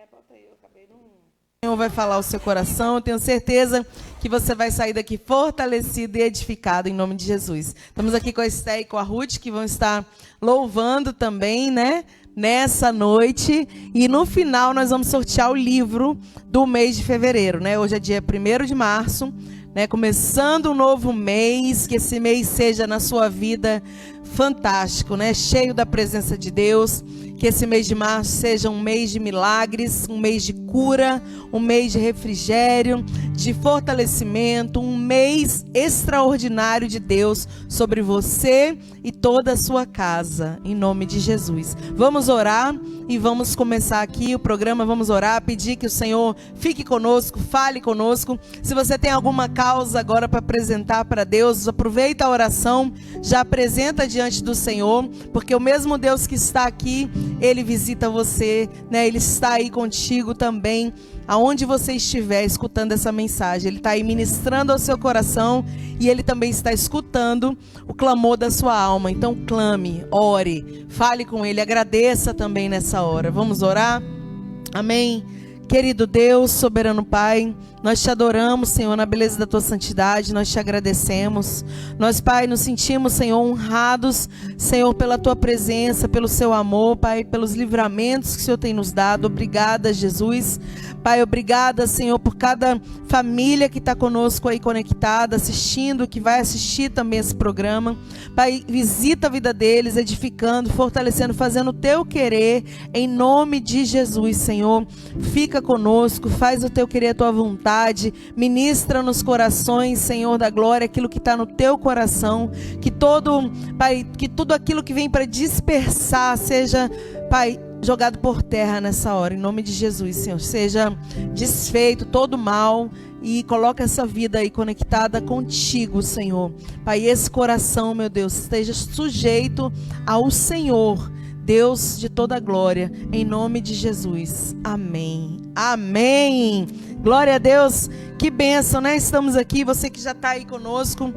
O Senhor vai falar ao seu coração. Eu tenho certeza que você vai sair daqui fortalecido e edificado em nome de Jesus. Estamos aqui com a Esté e com a Ruth, que vão estar louvando também, né? Nessa noite. E no final nós vamos sortear o livro do mês de fevereiro, né? Hoje é dia 1º de março, né? Começando um novo mês, que esse mês seja na sua vida fantástico, né? Cheio da presença de Deus. Que esse mês de março seja um mês de milagres, um mês de cura, um mês de refrigério, de fortalecimento, um mês extraordinário de Deus sobre você e toda a sua casa, em nome de Jesus. Vamos orar e vamos começar aqui o programa. Vamos orar, pedir que o Senhor fique conosco, fale conosco. Se você tem alguma causa agora para apresentar para Deus, aproveita a oração, já apresenta diante do Senhor, porque o mesmo Deus que está aqui, Ele visita você, né? Ele está aí contigo também, aonde você estiver escutando essa mensagem. Ele está aí ministrando ao seu coração e Ele também está escutando o clamor da sua alma. Então clame, ore, fale com Ele, agradeça também nessa hora. Vamos orar? Amém? Querido Deus, soberano Pai, nós te adoramos, Senhor, na beleza da tua santidade, nós te agradecemos. Nós, Pai, nos sentimos, Senhor, honrados, Senhor, pela tua presença, pelo seu amor, Pai, pelos livramentos que o Senhor tem nos dado. Obrigada, Jesus. Pai, obrigada, Senhor, por cada família que está conosco aí conectada, assistindo, que vai assistir também esse programa. Pai, visita a vida deles, edificando, fortalecendo, fazendo o teu querer, em nome de Jesus, Senhor. Fica conosco, faz o teu querer, a tua vontade. Ministra nos corações, Senhor da glória, aquilo que está no teu coração, Pai, que tudo aquilo que vem para dispersar seja, Pai, jogado por terra nessa hora, em nome de Jesus, Senhor. Seja desfeito todo mal e coloca essa vida aí conectada contigo, Senhor. Pai, esse coração, meu Deus, esteja sujeito ao Senhor, Deus de toda glória, em nome de Jesus. Amém. Amém. Glória a Deus. Que bênção, né? Estamos aqui, você que já está aí conosco,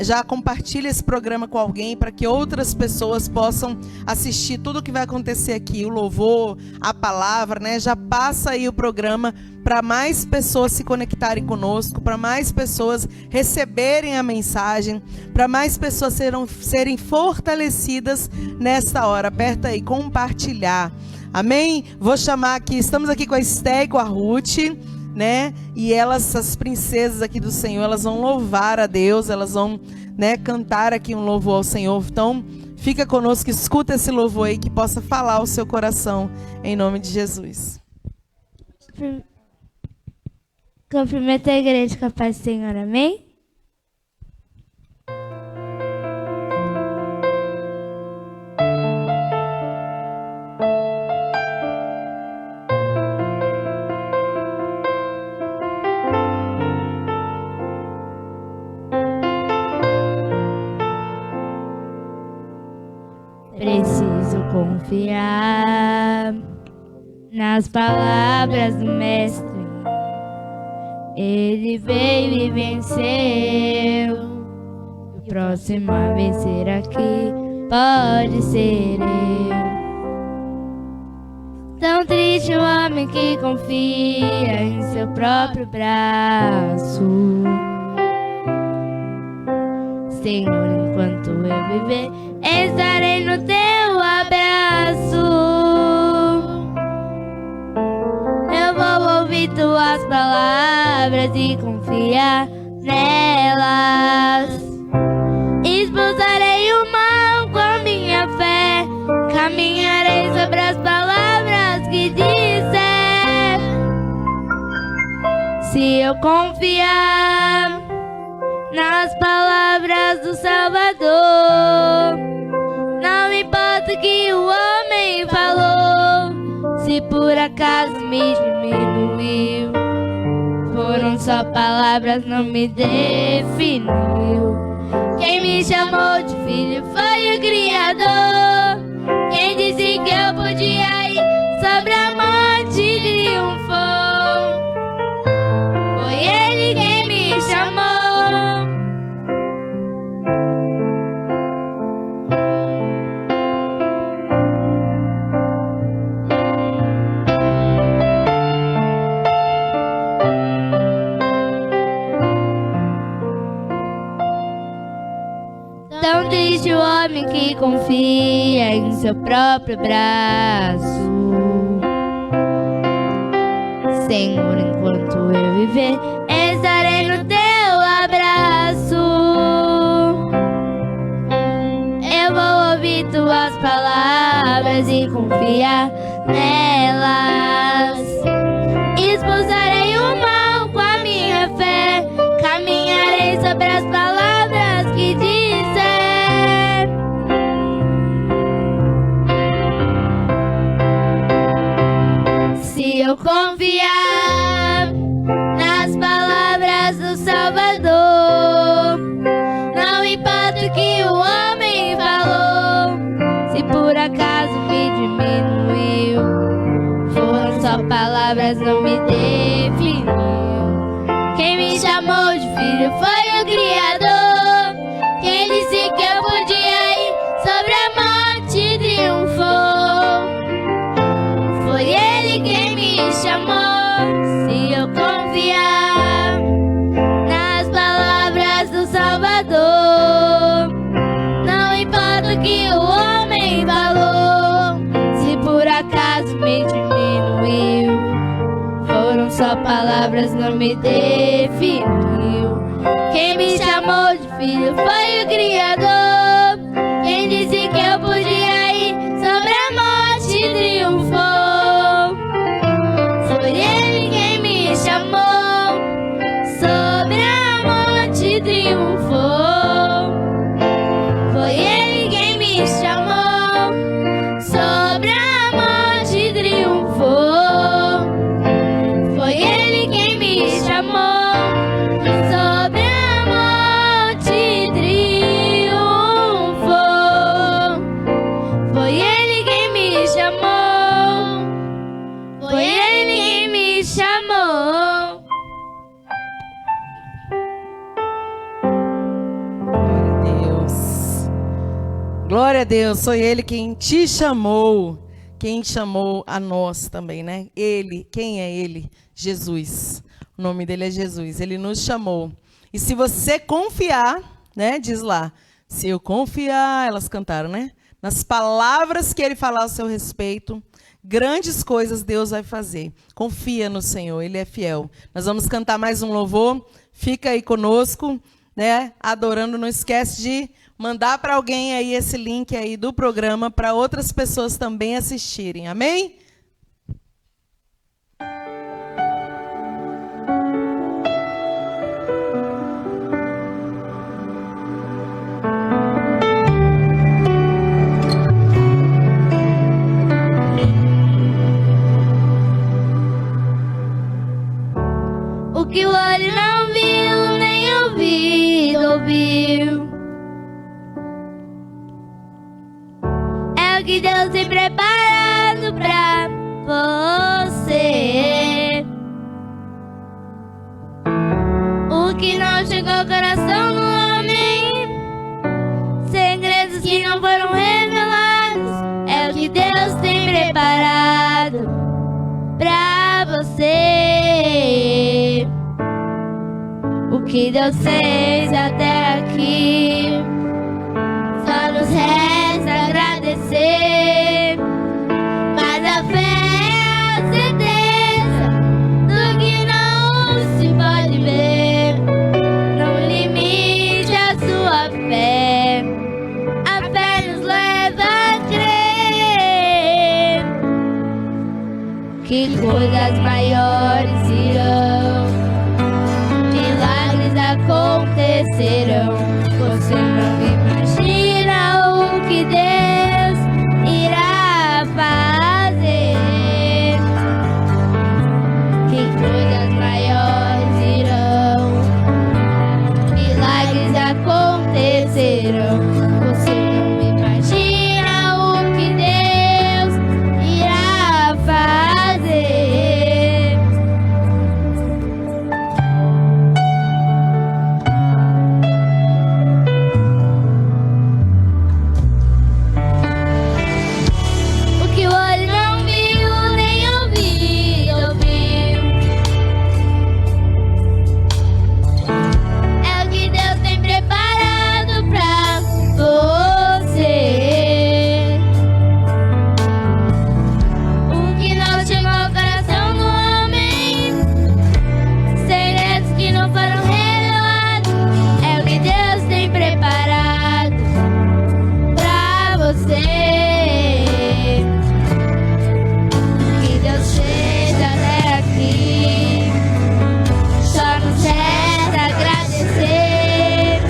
já compartilha esse programa com alguém para que outras pessoas possam assistir tudo o que vai acontecer aqui, o louvor, a palavra, né? Já passa aí o programa para mais pessoas se conectarem conosco, para mais pessoas receberem a mensagem, para mais pessoas serem fortalecidas nesta hora. Aperta aí, compartilhar. Amém? Vou chamar aqui, estamos aqui com a Esté e com a Ruth, né? E elas, as princesas aqui do Senhor, elas vão louvar a Deus, elas vão, né, cantar aqui um louvor ao Senhor. Então, fica conosco, escuta esse louvor aí que possa falar ao seu coração, em nome de Jesus. Cumprimento a igreja com a paz do Senhor, amém? Preciso confiar nas palavras do Mestre. Ele veio e venceu. O próximo a vencer aqui pode ser eu. Tão triste o homem que confia em seu próprio braço. Senhor, enquanto eu viver, estarei no teu abraço. Eu vou ouvir tuas palavras e confiar nelas. Expulsarei o mal com a minha fé. Caminharei sobre as palavras que disser. Se eu confiar nas palavras do Salvador, não importa o que o homem falou. Se por acaso me diminuiu, foram só palavras, não me definiu. Quem me chamou de filho foi o Criador. Quem disse que eu podia ir sobre a morte triunfou. Foi Ele quem me chamou. que confia em seu próprio braço. Senhor, enquanto eu viver, estarei no teu abraço. Eu vou ouvir tuas palavras e confiar nelas. Expulsarei o mal com a minha fé, caminharei sobre as palavras que disser. Se eu confiar nas palavras do Salvador, não importa o que o homem falou, se por acaso me diminuiu, foram só palavras, não me definiu. Quem me chamou de filho foi o Criador. Quem disse que eu podia ir sobre a morte triunfou. Foi Ele quem me chamou. Se eu confiar nas palavras do Salvador, não importa o que o homem falou, se por acaso me diminuiu, foram só palavras, não me definiu. Quem me chamou de filho foi o Criador. Quem disse que eu podia ir sobre a morte triunfou. Foi Ele quem me chamou. Sobre a morte triunfou. Foi Ele quem me chamou. Sobre a morte triunfou. Foi Ele quem me chamou. Sobre a morte triunfou. Foi Ele quem me chamou. Foi Ele quem me chamou. Deus. Glória a Deus, foi Ele quem te chamou, quem chamou a nós também, né? Ele, quem é Ele? Jesus. O nome dele é Jesus, Ele nos chamou. E se você confiar, né? Diz lá, se eu confiar, elas cantaram, né? Nas palavras que Ele falar ao seu respeito, grandes coisas Deus vai fazer. Confia no Senhor, Ele é fiel. Nós vamos cantar mais um louvor, fica aí conosco, né? Adorando, não esquece de mandar para alguém aí esse link aí do programa para outras pessoas também assistirem. Amém? O que o olho não viu, nem ouvido ouviu, é o que Deus tem preparado pra você. O que não chegou ao coração do homem, segredos que não foram revelados, é o que Deus tem preparado pra você. O que Deus fez até aqui, só nos resta agradecer. Mas a fé é a certeza do que não se pode ver. Não limite a sua fé, a fé nos leva a crer que coisas maiores irão, milagres acontecerão. Você não imagina o que Deus irá fazer. Que coisas maiores irão, milagres acontecerão. Você não imagina o que Deus irá fazer. agradecer. Que Deus seja até aqui. Só nos resta agradecer.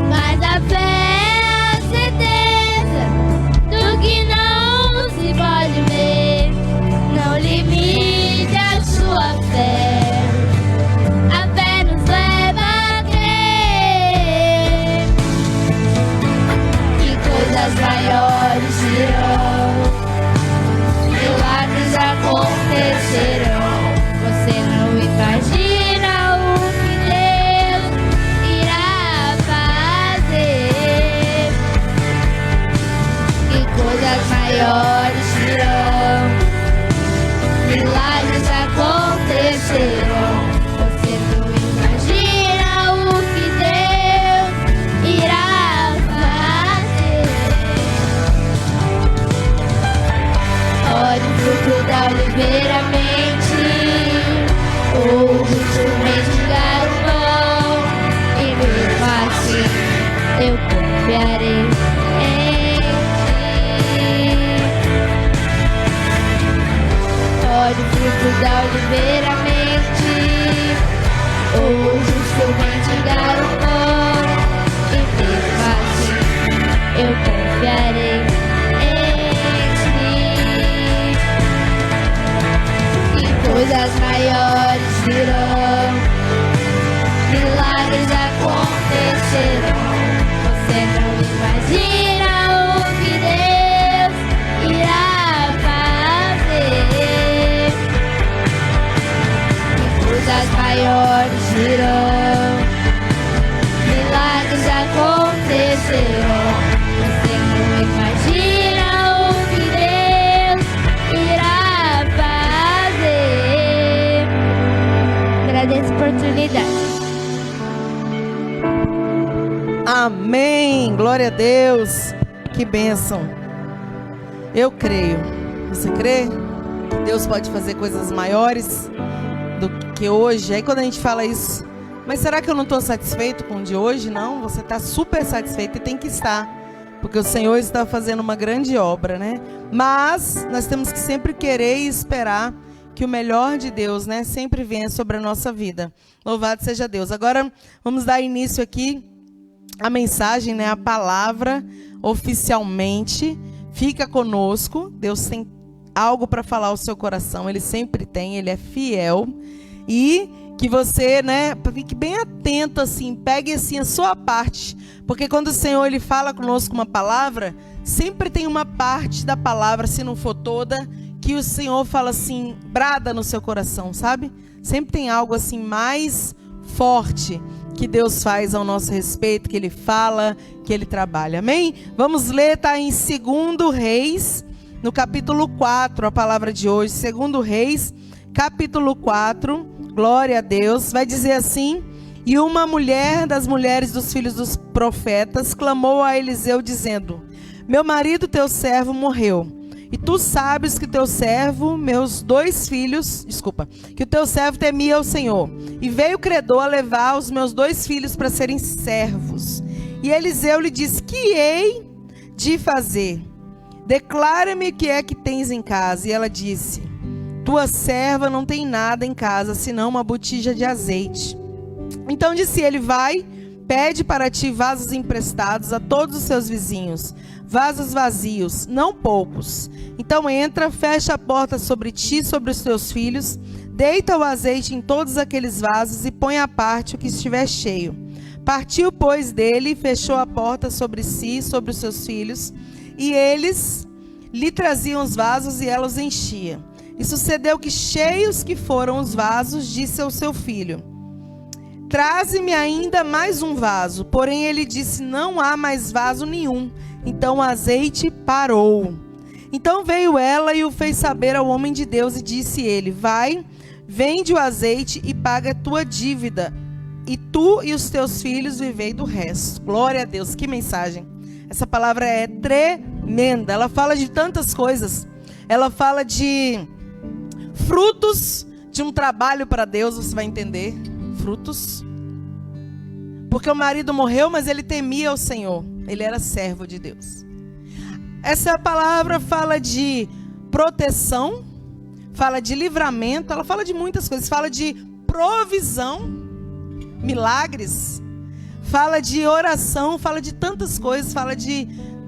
Mas a fé é a certeza do que não se pode ver. Não limite a sua fé. A fé nos leva a crer que coisas maiores virão, milagres acontecerão. Você não imagina o que Deus irá fazer. Que coisas maiores virão, milagres acontecerão. Você não imagina o que Deus irá fazer. Olhe o fruto da oliveira, mente, ou justo mendigar o pão, e mesmo assim eu confiarei em ti. Olhe o fruto da oliveira, mente, ou justo mendigar o pão, e mesmo assim eu confiarei em ti. Que coisas maiores virão, milagres acontecerão. Você não imagina o que Deus irá fazer. Que coisas maiores virão, milagres acontecerão. Você não imagina o que Deus irá fazer. Agradeço a oportunidade. Amém. Glória a Deus. Que bênção. Eu creio. Você crê? Deus pode fazer coisas maiores do que hoje. Aí quando a gente fala isso, mas será que eu não estou satisfeito com o de hoje? Não, você está super satisfeito e tem que estar, porque o Senhor está fazendo uma grande obra, né? Mas nós temos que sempre querer e esperar que o melhor de Deus, né, sempre venha sobre a nossa vida. Louvado seja Deus. Agora vamos dar início aqui à mensagem, né, a palavra oficialmente. Fica conosco. Deus tem algo para falar ao seu coração. Ele sempre tem, ele é fiel. E que você, né, fique bem atento, assim, pegue assim a sua parte, porque quando o Senhor ele fala conosco uma palavra, sempre tem uma parte da palavra, se não for toda, que o Senhor fala assim, brada no seu coração, sabe? Sempre tem algo assim mais forte que Deus faz ao nosso respeito, que Ele fala, que Ele trabalha, amém? Vamos ler, tá em 2 Reis, no capítulo 4, a palavra de hoje, 2 Reis, capítulo 4, glória a Deus, vai dizer assim: e uma mulher das mulheres dos filhos dos profetas clamou a Eliseu dizendo: meu marido teu servo morreu, e tu sabes que teu servo, meus 2 filhos, que o teu servo temia o Senhor, e veio o credor a levar os meus 2 filhos para serem servos. E Eliseu lhe disse: que hei de fazer? Declara-me o que é que tens em casa. E ela disse: tua serva não tem nada em casa, senão uma botija de azeite. Então disse ele: vai, pede para ti vasos emprestados a todos os seus vizinhos, vasos vazios, não poucos. Então entra, fecha a porta sobre ti e sobre os teus filhos, deita o azeite em todos aqueles vasos e põe à parte o que estiver cheio. Partiu, pois, dele, fechou a porta sobre si e sobre os seus filhos, e eles lhe traziam os vasos e ela os enchia. E sucedeu que, cheios que foram os vasos, disse ao seu filho: traze-me ainda mais um vaso. Porém ele disse: não há mais vaso nenhum. Então o azeite parou. Então veio ela e o fez saber ao homem de Deus, e disse ele: vai, vende o azeite e paga a tua dívida, e tu e os teus filhos vivei do resto. Glória a Deus, que mensagem. Essa palavra é tremenda. Ela fala de tantas coisas. Ela fala de frutos de um trabalho para Deus, você vai entender. Frutos. Porque o marido morreu, mas ele temia o Senhor. Ele era servo de Deus. Essa palavra fala de proteção, fala de livramento, ela fala de muitas coisas, fala de provisão, milagres, fala de oração, fala de tantas coisas, fala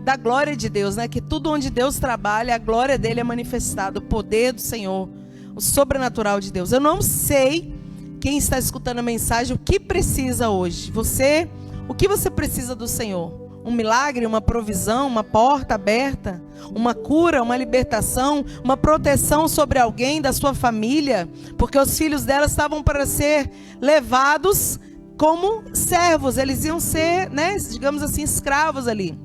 da glória de Deus, né? Que tudo onde Deus trabalha, a glória dele é manifestada, o poder do Senhor, o sobrenatural de Deus. Eu não sei quem está escutando a mensagem, o que precisa hoje. O que você precisa do Senhor? Um milagre, uma provisão, uma porta aberta, uma cura, uma libertação, uma proteção sobre alguém da sua família, porque os filhos dela estavam para ser levados como servos, eles iam ser, né, digamos assim, escravos ali.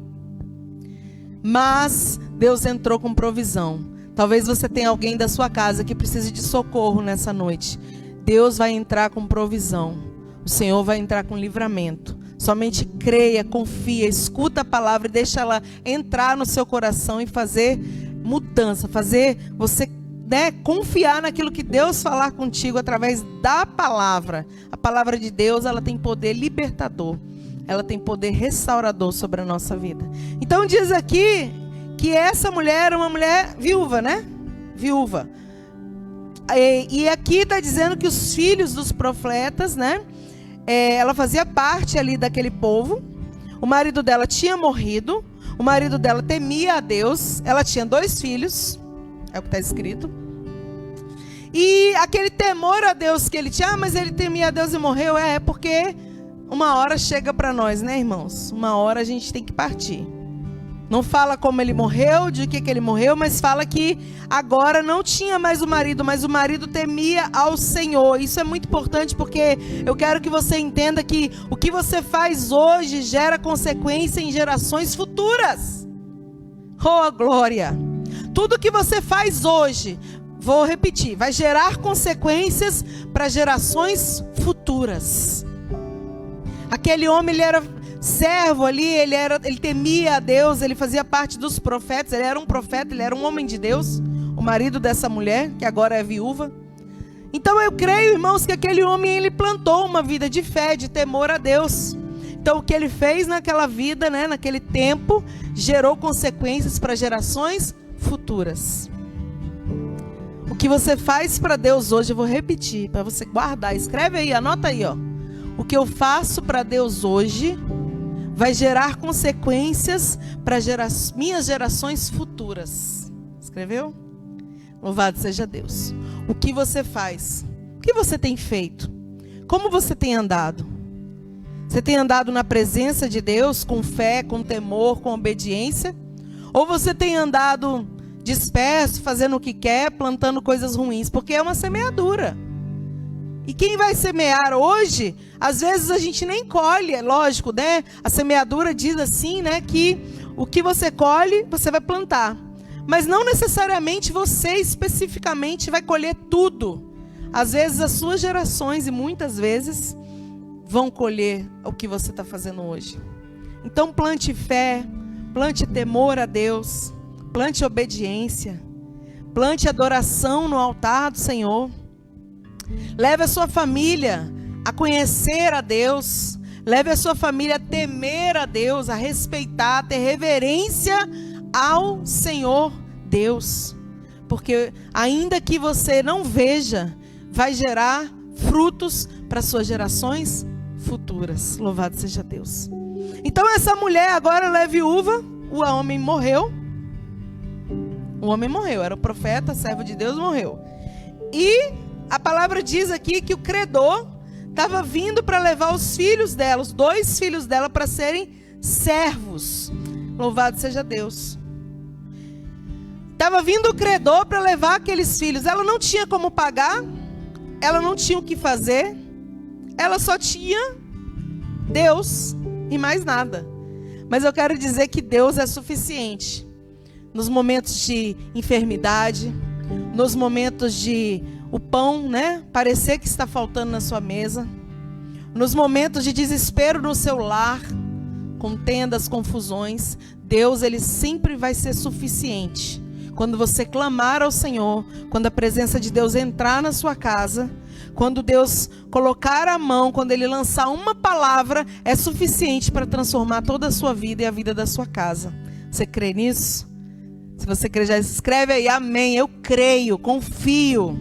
Mas Deus entrou com provisão. Talvez você tenha alguém da sua casa que precise de socorro nessa noite. Deus vai entrar com provisão. O Senhor vai entrar com livramento. Somente creia, confia, escuta a palavra e deixa ela entrar no seu coração e fazer mudança, fazer você, né, confiar naquilo que Deus falar contigo através da palavra. A palavra de Deus, ela tem poder libertador, ela tem poder restaurador sobre a nossa vida. Então diz aqui que essa mulher era uma mulher viúva, né? Viúva. E aqui está dizendo que os filhos dos profetas, né? Ela fazia parte ali daquele povo. O marido dela tinha morrido. O marido dela temia a Deus. Ela tinha 2 filhos. É o que está escrito. E aquele temor a Deus que ele tinha. Mas ele temia a Deus e morreu. É porque uma hora chega para nós, né, irmãos? Uma hora a gente tem que partir. Não fala como ele morreu, de que ele morreu, mas fala que agora não tinha mais o marido, mas o marido temia ao Senhor. Isso é muito importante porque eu quero que você entenda que o que você faz hoje gera consequência em gerações futuras. Oh, glória! Tudo que você faz hoje, vou repetir, vai gerar consequências para gerações futuras. Aquele homem, ele era servo ali, ele temia a Deus, ele fazia parte dos profetas, ele era um profeta, ele era um homem de Deus, o marido dessa mulher, que agora é viúva. Então eu creio, irmãos, que aquele homem, ele plantou uma vida de fé, de temor a Deus. Então o que ele fez naquela vida, né, naquele tempo, gerou consequências para gerações futuras. O que você faz para Deus hoje, eu vou repetir, para você guardar, escreve aí, anota aí, ó. O que eu faço para Deus hoje vai gerar consequências para minhas gerações futuras. Escreveu? Louvado seja Deus. O que você faz? O que você tem feito? Como você tem andado? Você tem andado na presença de Deus, com fé, com temor, com obediência? Ou você tem andado disperso, fazendo o que quer, plantando coisas ruins? Porque é uma semeadura. E quem vai semear hoje, às vezes a gente nem colhe, é lógico, né? A semeadura diz assim, né, que o que você colhe, você vai plantar. Mas não necessariamente você especificamente vai colher tudo. Às vezes as suas gerações, e muitas vezes, vão colher o que você está fazendo hoje. Então plante fé, plante temor a Deus, plante obediência, plante adoração no altar do Senhor. Leve a sua família a conhecer a Deus. Leve a sua família a temer a Deus, a respeitar, a ter reverência ao Senhor Deus. Porque ainda que você não veja, vai gerar frutos para suas gerações futuras. Louvado seja Deus. Então essa mulher agora ela é viúva. O homem morreu. O homem morreu, era o profeta, servo de Deus, morreu. E a palavra diz aqui que o credor estava vindo para levar os filhos dela, os 2 filhos dela, para serem servos. Louvado seja Deus. Estava vindo o credor para levar aqueles filhos. Ela não tinha como pagar, ela não tinha o que fazer, ela só tinha Deus e mais nada. Mas eu quero dizer que Deus é suficiente. Nos momentos de enfermidade, nos momentos de o pão, né, parecer que está faltando na sua mesa, nos momentos de desespero no seu lar, contendas, confusões, Deus, ele sempre vai ser suficiente. Quando você clamar ao Senhor, quando a presença de Deus entrar na sua casa, quando Deus colocar a mão, quando ele lançar uma palavra, é suficiente para transformar toda a sua vida e a vida da sua casa. Você crê nisso? Se você crê, já escreve aí, amém. Eu creio, confio.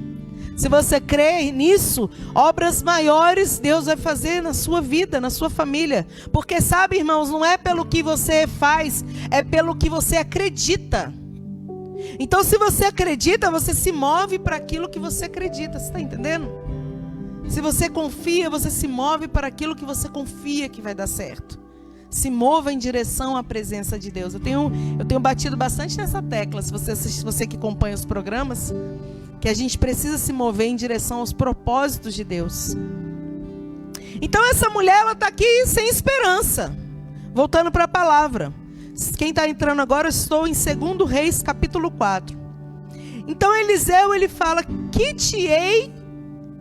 Se você crê nisso, obras maiores Deus vai fazer na sua vida, na sua família. Porque sabe, irmãos, não é pelo que você faz, é pelo que você acredita. Então, se você acredita, você se move para aquilo que você acredita. Você está entendendo? Se você confia, você se move para aquilo que você confia que vai dar certo. Se mova em direção à presença de Deus. Eu tenho batido bastante nessa tecla, se você que acompanha os programas, que a gente precisa se mover em direção aos propósitos de Deus. Então essa mulher, ela está aqui sem esperança. Voltando para a palavra. Quem está entrando agora, eu estou em 2 Reis, capítulo 4. Então Eliseu, ele fala, que te hei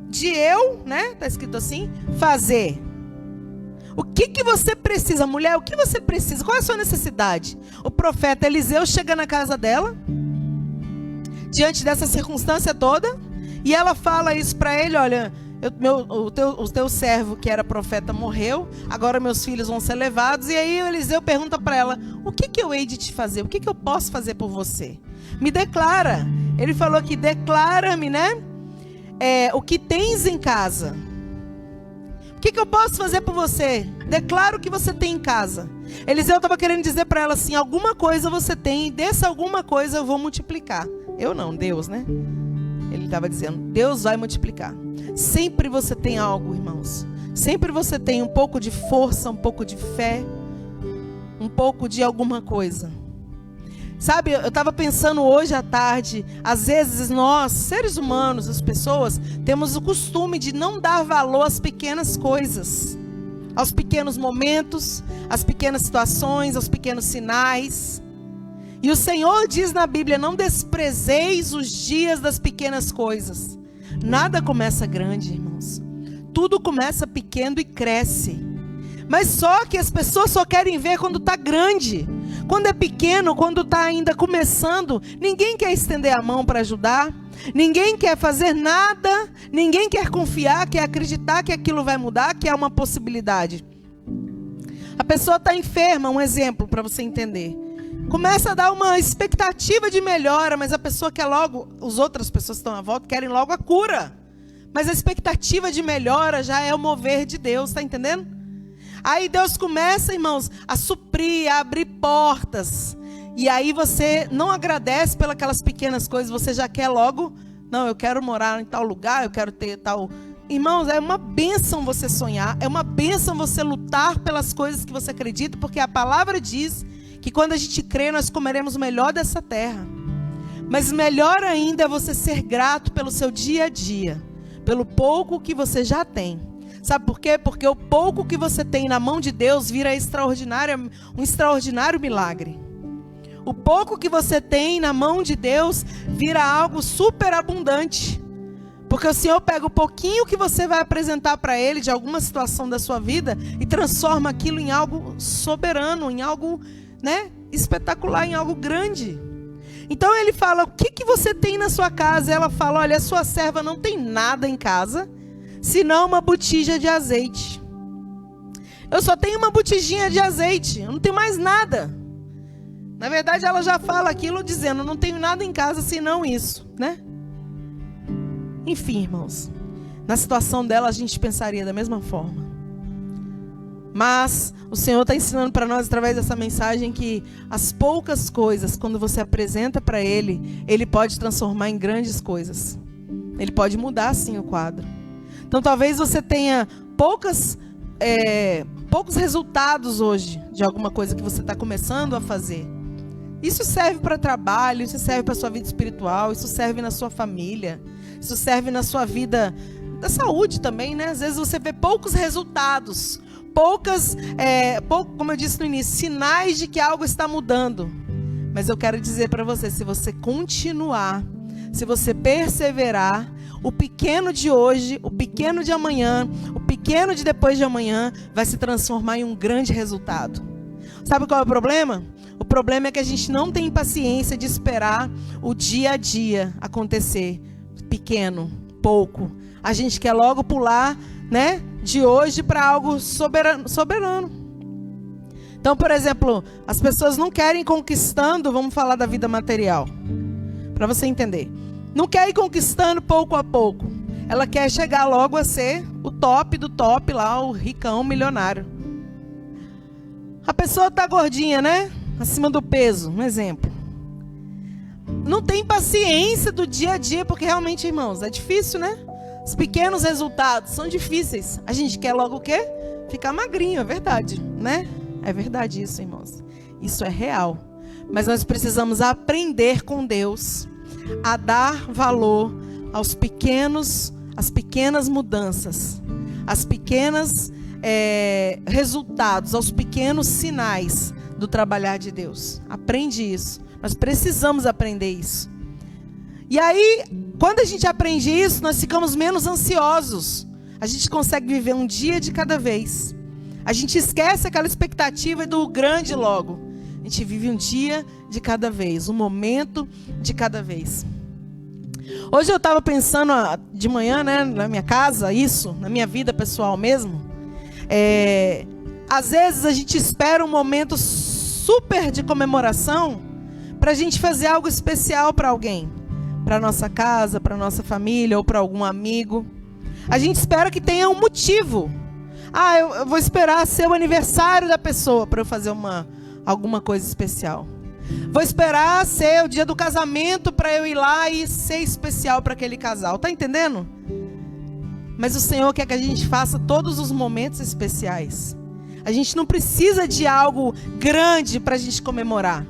de eu, né? Está escrito assim, fazer. O que você precisa, mulher? O que você precisa? Qual é a sua necessidade? O profeta Eliseu chega na casa dela, diante dessa circunstância toda, e ela fala isso para ele, olha, o teu servo que era profeta morreu, agora meus filhos vão ser levados. E aí o Eliseu pergunta para ela, o que eu hei de te fazer? O que eu posso fazer por você? Me declara. Ele falou que declara-me, né? O que tens em casa. O que eu posso fazer por você? Declara o que você tem em casa. Eliseu estava querendo dizer para ela assim, alguma coisa você tem, e dessa alguma coisa eu vou multiplicar. Eu não, Deus, né? Ele estava dizendo, Deus vai multiplicar. Sempre você tem algo, irmãos. Sempre você tem um pouco de força, um pouco de fé, um pouco de alguma coisa. Sabe, eu estava pensando hoje à tarde, às vezes nós, seres humanos, as pessoas, temos o costume de não dar valor às pequenas coisas, aos pequenos momentos, às pequenas situações, aos pequenos sinais. E o Senhor diz na Bíblia, não desprezeis os dias das pequenas coisas. Nada começa grande, irmãos. Tudo começa pequeno e cresce. Mas só que as pessoas só querem ver quando está grande. Quando é pequeno, quando está ainda começando, ninguém quer estender a mão para ajudar. Ninguém quer fazer nada. Ninguém quer confiar, quer acreditar que aquilo vai mudar, que é uma possibilidade. A pessoa está enferma, um exemplo para você entender. Começa a dar uma expectativa de melhora, mas a pessoa quer logo, as outras pessoas que estão à volta querem logo a cura. Mas a expectativa de melhora já é o mover de Deus, está entendendo? Aí Deus começa, irmãos, a suprir, a abrir portas. E aí você não agradece pelas aquelas pequenas coisas, você já quer logo, não, eu quero morar em tal lugar, eu quero ter tal... Irmãos, é uma bênção você sonhar, é uma bênção você lutar pelas coisas que você acredita, porque a palavra diz que quando a gente crê, nós comeremos o melhor dessa terra. Mas melhor ainda é você ser grato pelo seu dia a dia, pelo pouco que você já tem. Sabe por quê? Porque o pouco que você tem na mão de Deus vira um extraordinário milagre. O pouco que você tem na mão de Deus vira algo super abundante. Porque o Senhor pega o pouquinho que você vai apresentar para Ele de alguma situação da sua vida e transforma aquilo em algo soberano, em algo, né, espetacular, em algo grande. Então ele fala, o que você tem na sua casa? Ela fala, olha, a sua serva não tem nada em casa, senão uma botija de azeite. Eu só tenho uma botijinha de azeite, eu não tenho mais nada. Na verdade ela já fala aquilo dizendo, não tenho nada em casa senão isso, né? Enfim, irmãos, na situação dela a gente pensaria da mesma forma. Mas o Senhor está ensinando para nós através dessa mensagem que as poucas coisas, quando você apresenta para Ele, Ele pode transformar em grandes coisas. Ele pode mudar sim o quadro. Então talvez você tenha poucos resultados hoje de alguma coisa que você está começando a fazer. Isso serve para trabalho, isso serve para a sua vida espiritual, isso serve na sua família, isso serve na sua vida da saúde também, né? Às vezes você vê poucos resultados, como eu disse no início, sinais de que algo está mudando. Mas eu quero dizer para você, se você continuar, se você perseverar, o pequeno de hoje, o pequeno de amanhã, o pequeno de depois de amanhã vai se transformar em um grande resultado. Sabe qual é o problema? O problema é que a gente não tem paciência de esperar o dia a dia acontecer. Pequeno, pouco. A gente quer logo pular, né, de hoje para algo soberano. Então, por exemplo, as pessoas não querem ir conquistando, vamos falar da vida material, para você entender. Não quer ir conquistando pouco a pouco. Ela quer chegar logo a ser o top do top lá, o ricão milionário. A pessoa tá gordinha, né? Acima do peso, um exemplo. Não tem paciência do dia a dia, porque realmente, irmãos, é difícil, né? Os pequenos resultados são difíceis. A gente quer logo o quê? Ficar magrinho, é verdade, né? É verdade isso, irmãos. Isso é real. Mas nós precisamos aprender com Deus a dar valor às pequenas mudanças, às pequenas resultados, aos pequenos sinais do trabalhar de Deus. Aprende isso. Nós precisamos aprender isso. E aí, quando a gente aprende isso, nós ficamos menos ansiosos. A gente consegue viver um dia de cada vez. A gente esquece aquela expectativa do grande logo. A gente vive um dia de cada vez, um momento de cada vez. Hoje eu estava pensando de manhã, né, na minha casa, na minha vida pessoal mesmo. Às vezes a gente espera um momento super de comemoração para a gente fazer algo especial para alguém. Para nossa casa, para nossa família ou para algum amigo. A gente espera que tenha um motivo. Eu vou esperar ser o aniversário da pessoa para eu fazer alguma coisa especial. Vou esperar ser o dia do casamento para eu ir lá e ser especial para aquele casal. Tá entendendo? Mas o Senhor quer que a gente faça todos os momentos especiais. A gente não precisa de algo grande para a gente comemorar.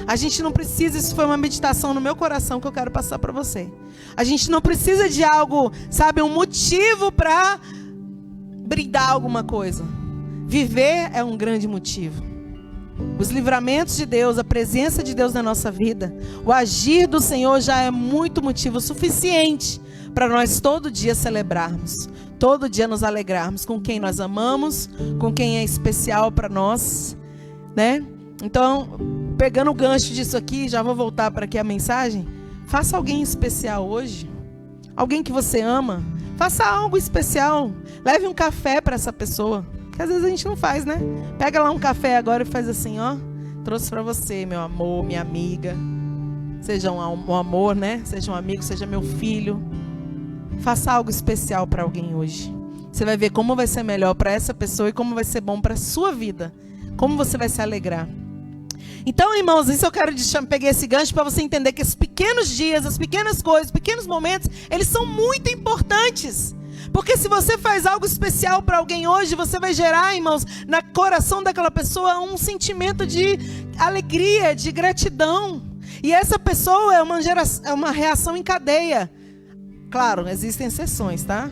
A gente não precisa, isso foi uma meditação no meu coração que eu quero passar para você. A gente não precisa de algo, sabe, um motivo para brindar alguma coisa. Viver é um grande motivo. Os livramentos de Deus, a presença de Deus na nossa vida, o agir do Senhor já é muito motivo suficiente para nós todo dia celebrarmos, todo dia nos alegrarmos com quem nós amamos, com quem é especial para nós, né? Então, pegando o gancho disso aqui, já vou voltar para aqui a mensagem. Faça alguém especial hoje, alguém que você ama, faça algo especial, leve um café para essa pessoa. Que às vezes a gente não faz, né? Pega lá um café agora e faz assim, ó. Trouxe pra você, meu amor, minha amiga. Seja um amor, né? Seja um amigo, seja meu filho. Faça algo especial pra alguém hoje. Você vai ver como vai ser melhor pra essa pessoa e como vai ser bom pra sua vida. Como você vai se alegrar. Então, irmãos, isso eu quero peguei esse gancho para você entender que esses pequenos dias, as pequenas coisas, os pequenos momentos, eles são muito importantes. Porque se você faz algo especial para alguém hoje, você vai gerar, irmãos, no coração daquela pessoa um sentimento de alegria, de gratidão. E essa pessoa é uma reação em cadeia. Claro, existem exceções, tá?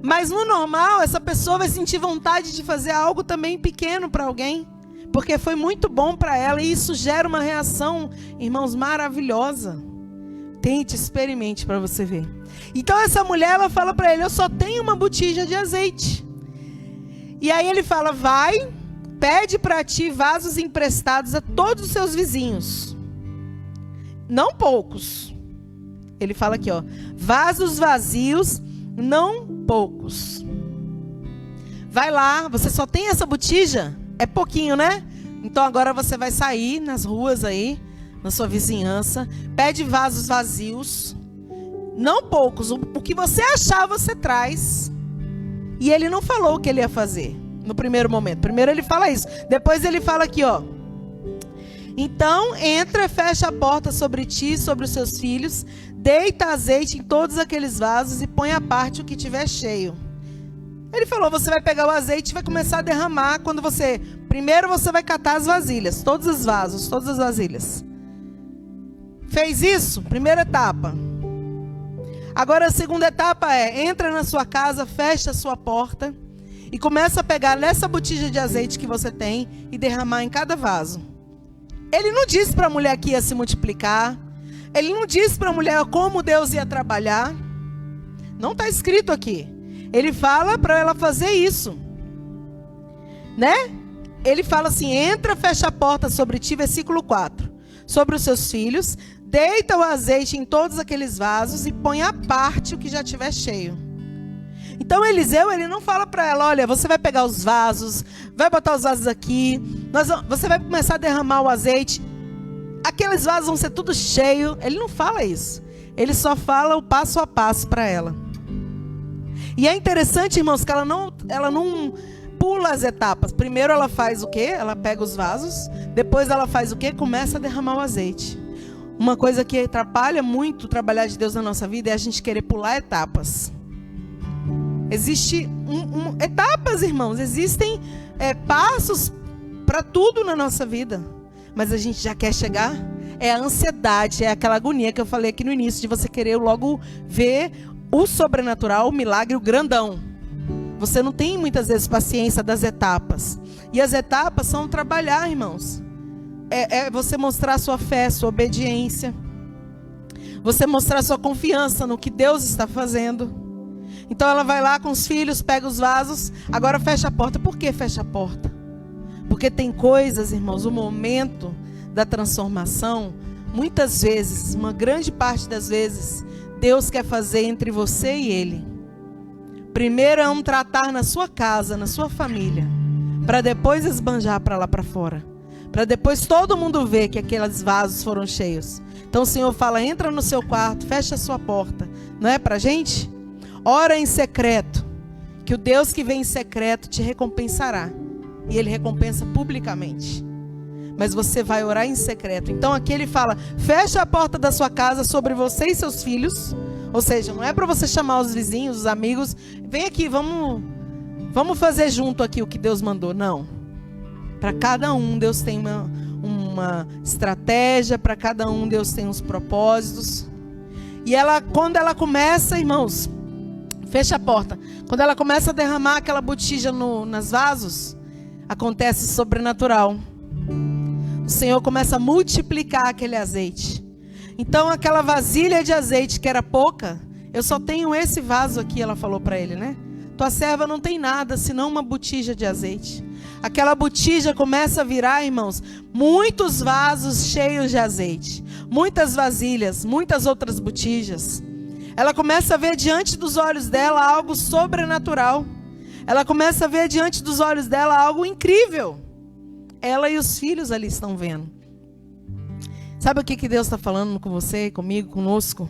Mas no normal, essa pessoa vai sentir vontade de fazer algo também pequeno para alguém. Porque foi muito bom para ela e isso gera uma reação, irmãos, maravilhosa. Tente, experimente para você ver. Então essa mulher, ela fala para ele, eu só tenho uma botija de azeite. E aí ele fala, vai, pede para ti vasos emprestados a todos os seus vizinhos. Não poucos. Ele fala aqui, ó, vasos vazios, não poucos. Vai lá, você só tem essa botija? É pouquinho, né? Então agora você vai sair nas ruas aí, na sua vizinhança, pede vasos vazios, não poucos, o que você achar você traz. E ele não falou o que ele ia fazer no primeiro momento. Primeiro ele fala isso, depois ele fala aqui, ó. Então entra, fecha a porta sobre ti e sobre os seus filhos, deita azeite em todos aqueles vasos e põe à parte o que tiver cheio. Ele falou, você vai pegar o azeite e vai começar a derramar quando você... Primeiro você vai catar as vasilhas, todos os vasos, todas as vasilhas. Fez isso? Primeira etapa. Agora a segunda etapa entra na sua casa, fecha a sua porta e começa a pegar nessa botija de azeite que você tem e derramar em cada vaso. Ele não disse para a mulher que ia se multiplicar. Ele não disse para a mulher como Deus ia trabalhar. Não está escrito aqui. Ele fala para ela fazer isso, né? Ele fala assim, entra, fecha a porta sobre ti, versículo 4. Sobre os seus filhos, deita o azeite em todos aqueles vasos e põe à parte o que já tiver cheio. Então Eliseu, ele não fala para ela, olha, você vai pegar os vasos, vai botar os vasos aqui, Você vai começar a derramar o azeite. Aqueles vasos vão ser tudo cheio. Ele não fala isso. Ele só fala o passo a passo para ela. E é interessante, irmãos, que ela não pula as etapas. Primeiro ela faz o quê? Ela pega os vasos. Depois ela faz o quê? Começa a derramar o azeite. Uma coisa que atrapalha muito o trabalhar de Deus na nossa vida é a gente querer pular etapas. Existem etapas, irmãos. Existem passos para tudo na nossa vida. Mas a gente já quer chegar. É a ansiedade, é aquela agonia que eu falei aqui no início, de você querer logo ver o sobrenatural, o milagre, o grandão. Você não tem muitas vezes paciência das etapas. E as etapas são trabalhar, irmãos. É você mostrar sua fé, sua obediência. Você mostrar sua confiança no que Deus está fazendo. Então ela vai lá com os filhos, pega os vasos, agora fecha a porta. Por que fecha a porta? Porque tem coisas, irmãos, o momento da transformação, muitas vezes, uma grande parte das vezes, Deus quer fazer entre você e Ele. Primeiro é um tratar na sua casa, na sua família, para depois esbanjar para lá para fora. Para depois todo mundo ver que aqueles vasos foram cheios. Então o Senhor fala, entra no seu quarto, fecha a sua porta. Não é pra gente? Ora em secreto, que o Deus que vem em secreto te recompensará. E Ele recompensa publicamente. Mas você vai orar em secreto. Então aqui Ele fala, fecha a porta da sua casa sobre você e seus filhos. Ou seja, não é para você chamar os vizinhos, os amigos. Vem aqui, vamos fazer junto aqui o que Deus mandou. Não. Para cada um Deus tem uma estratégia. Para cada um Deus tem uns propósitos. E quando ela começa, irmãos, fecha a porta. Quando ela começa a derramar aquela botija nas vasos, acontece sobrenatural. O Senhor começa a multiplicar aquele azeite. Então aquela vasilha de azeite que era pouca, eu só tenho esse vaso aqui, ela falou para ele, né? Tua serva não tem nada, senão uma botija de azeite. Aquela botija começa a virar, irmãos, muitos vasos cheios de azeite. Muitas vasilhas, muitas outras botijas. Ela começa a ver diante dos olhos dela algo sobrenatural. Ela começa a ver diante dos olhos dela algo incrível. Ela e os filhos ali estão vendo. Sabe o que Deus está falando com você, comigo, conosco?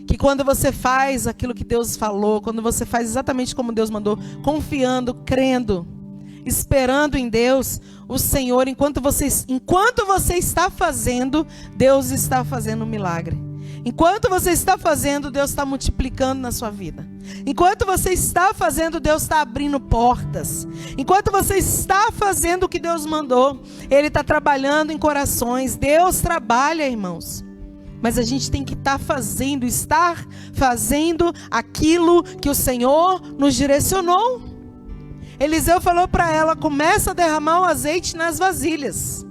Que quando você faz aquilo que Deus falou, quando você faz exatamente como Deus mandou, confiando, crendo, esperando em Deus, o Senhor, enquanto você está fazendo, Deus está fazendo um milagre. Enquanto você está fazendo, Deus está multiplicando na sua vida. Enquanto você está fazendo, Deus está abrindo portas. Enquanto você está fazendo o que Deus mandou, Ele está trabalhando em corações. Deus trabalha, irmãos. Mas a gente tem que estar fazendo aquilo que o Senhor nos direcionou. Eliseu falou para ela, começa a derramar o azeite nas vasilhas.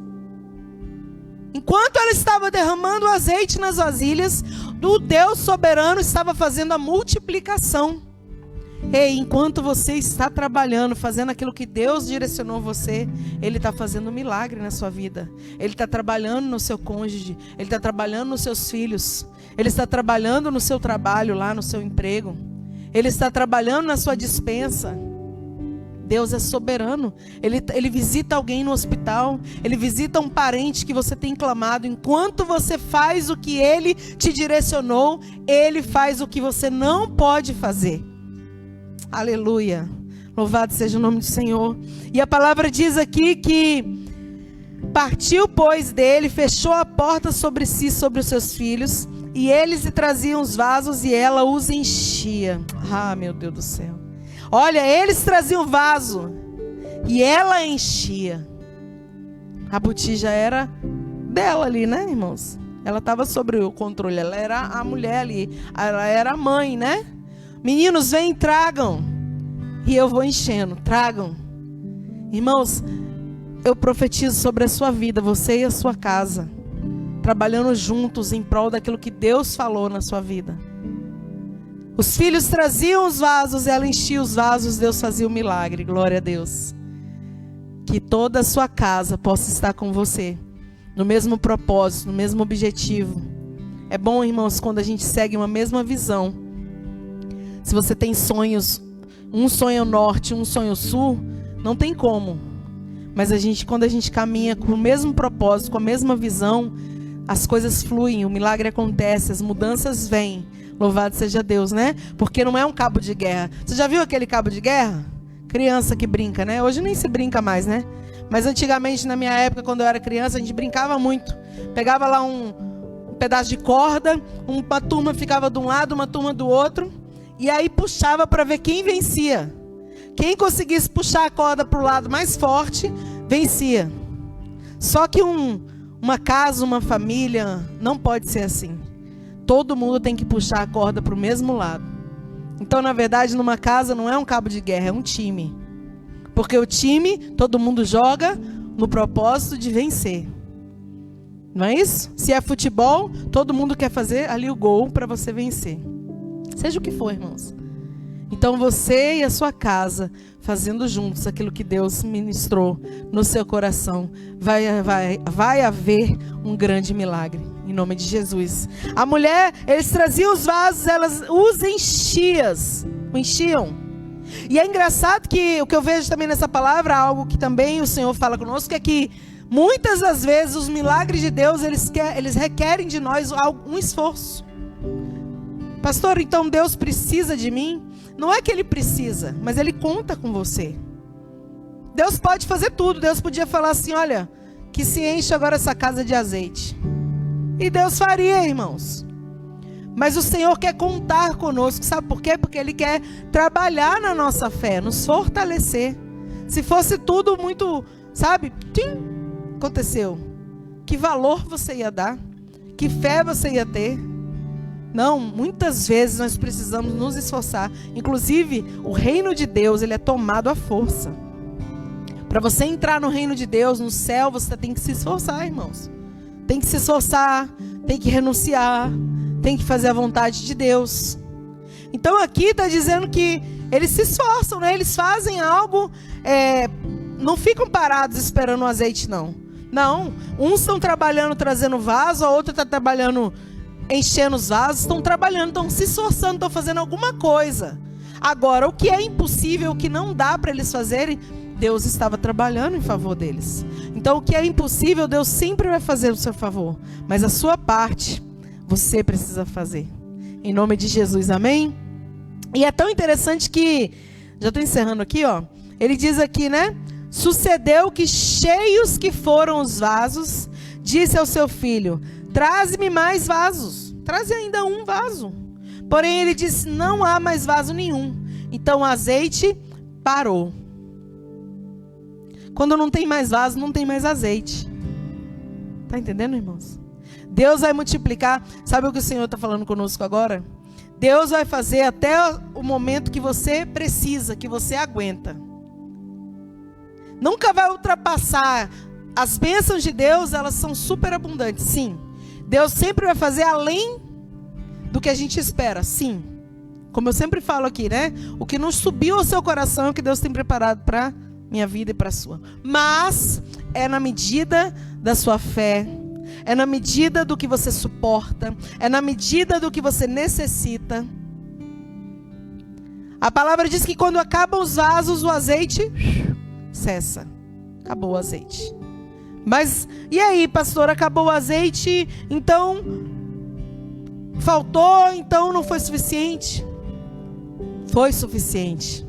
Enquanto ela estava derramando o azeite nas vasilhas, o Deus soberano estava fazendo a multiplicação. Ei, enquanto você está trabalhando, fazendo aquilo que Deus direcionou você, Ele está fazendo um milagre na sua vida. Ele está trabalhando no seu cônjuge, Ele está trabalhando nos seus filhos, Ele está trabalhando no seu trabalho lá, no seu emprego, Ele está trabalhando na sua despensa. Deus é soberano. Ele visita alguém no hospital. Ele visita um parente que você tem clamado. Enquanto você faz o que Ele te direcionou, Ele faz o que você não pode fazer. Aleluia. Louvado seja o nome do Senhor. E a palavra diz aqui que partiu, pois, dele, fechou a porta sobre si, sobre os seus filhos, e eles lhe traziam os vasos e ela os enchia. Ah, meu Deus do céu. Olha, eles traziam vaso e ela enchia. A botija era dela ali, né, irmãos? Ela estava sobre o controle, ela era a mulher ali, ela era a mãe, né? Meninos, vem, tragam. E eu vou enchendo, tragam. Irmãos, eu profetizo sobre a sua vida, você e a sua casa, trabalhando juntos em prol daquilo que Deus falou na sua vida. Os filhos traziam os vasos, ela enchia os vasos, Deus fazia o milagre. Glória a Deus. Que toda a sua casa possa estar com você, no mesmo propósito, no mesmo objetivo. É bom, irmãos, quando a gente segue uma mesma visão. Se você tem sonhos, um sonho norte, um sonho sul, não tem como. Mas quando a gente caminha com o mesmo propósito, com a mesma visão, as coisas fluem, o milagre acontece, as mudanças vêm. Louvado seja Deus, né? Porque não é um cabo de guerra. Você já viu aquele cabo de guerra? Criança que brinca, né? Hoje nem se brinca mais, né? Mas antigamente, na minha época, quando eu era criança, a gente brincava muito. Pegava lá um pedaço de corda, uma turma ficava de um lado, uma turma do outro, e aí puxava para ver quem vencia. Quem conseguisse puxar a corda para o lado mais forte, vencia. Só que uma casa, uma família, não pode ser assim. Todo mundo tem que puxar a corda para o mesmo lado. Então, na verdade, numa casa não é um cabo de guerra, é um time. Porque o time, todo mundo joga no propósito de vencer. Não é isso? Se é futebol, todo mundo quer fazer ali o gol para você vencer. Seja o que for, irmãos. Então você e a sua casa, fazendo juntos aquilo que Deus ministrou no seu coração, vai haver um grande milagre, em nome de Jesus. A mulher, eles traziam os vasos, elas os enchiam. E é engraçado que o que eu vejo também nessa palavra, algo que também o Senhor fala conosco, é que muitas das vezes os milagres de Deus, eles requerem de nós um esforço. Pastor, então Deus precisa de mim? Não é que Ele precisa, mas Ele conta com você. Deus pode fazer tudo. Deus podia falar assim, olha, que se enche agora essa casa de azeite. E Deus faria, irmãos. Mas o Senhor quer contar conosco. Sabe por quê? Porque Ele quer trabalhar na nossa fé, nos fortalecer. Se fosse tudo muito, sabe? Tim, aconteceu. Que valor você ia dar? Que fé você ia ter? Não, muitas vezes nós precisamos nos esforçar. Inclusive, o reino de Deus, ele é tomado à força. Para você entrar no reino de Deus, no céu, você tem que se esforçar, irmãos. Tem que se esforçar, tem que renunciar, tem que fazer a vontade de Deus. Então aqui está dizendo que eles se esforçam, né? Eles fazem algo, não ficam parados esperando o azeite, não. Não, uns estão trabalhando trazendo vaso, a outra está trabalhando enchendo os vasos, estão trabalhando, estão se esforçando, estão fazendo alguma coisa. Agora, o que é impossível, o que não dá para eles fazerem, Deus estava trabalhando em favor deles. Então, o que é impossível, Deus sempre vai fazer o seu favor. Mas a sua parte, você precisa fazer. Em nome de Jesus, amém? E é tão interessante que, já estou encerrando aqui, ó. Ele diz aqui, né? Sucedeu que cheios que foram os vasos, disse ao seu filho, traze-me mais vasos. Traze ainda um vaso. Porém, ele disse, não há mais vaso nenhum. Então, o azeite parou. Quando não tem mais vaso, não tem mais azeite. Tá entendendo, irmãos? Deus vai multiplicar. Sabe o que o Senhor está falando conosco agora? Deus vai fazer até o momento que você precisa, que você aguenta. Nunca vai ultrapassar. As bênçãos de Deus, elas são super abundantes, sim. Deus sempre vai fazer além do que a gente espera, sim. Como eu sempre falo aqui, né? O que não subiu ao seu coração é o que Deus tem preparado para minha vida e para a sua. Mas é na medida da sua fé, é na medida do que você suporta, é na medida do que você necessita. A palavra diz que quando acabam os vasos, o azeite cessa. Acabou o azeite. Mas, e aí, pastor, acabou o azeite, então faltou, então não foi suficiente? Foi suficiente.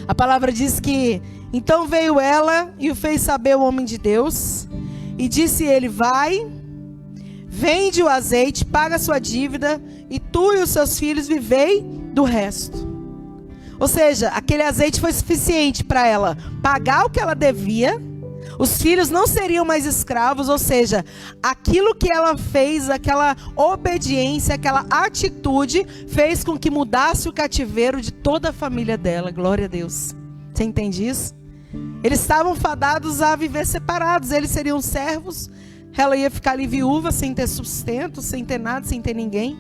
A palavra diz que, então veio ela e o fez saber o homem de Deus, e disse ele, vai, vende o azeite, paga a sua dívida, e tu e os seus filhos vivei do resto. Ou seja, aquele azeite foi suficiente para ela pagar o que ela devia. Os filhos não seriam mais escravos, ou seja, aquilo que ela fez, aquela obediência, aquela atitude, fez com que mudasse o cativeiro de toda a família dela. Glória a Deus. Você entende isso? Eles estavam fadados a viver separados, eles seriam servos, ela ia ficar ali viúva, sem ter sustento, sem ter nada, sem ter ninguém.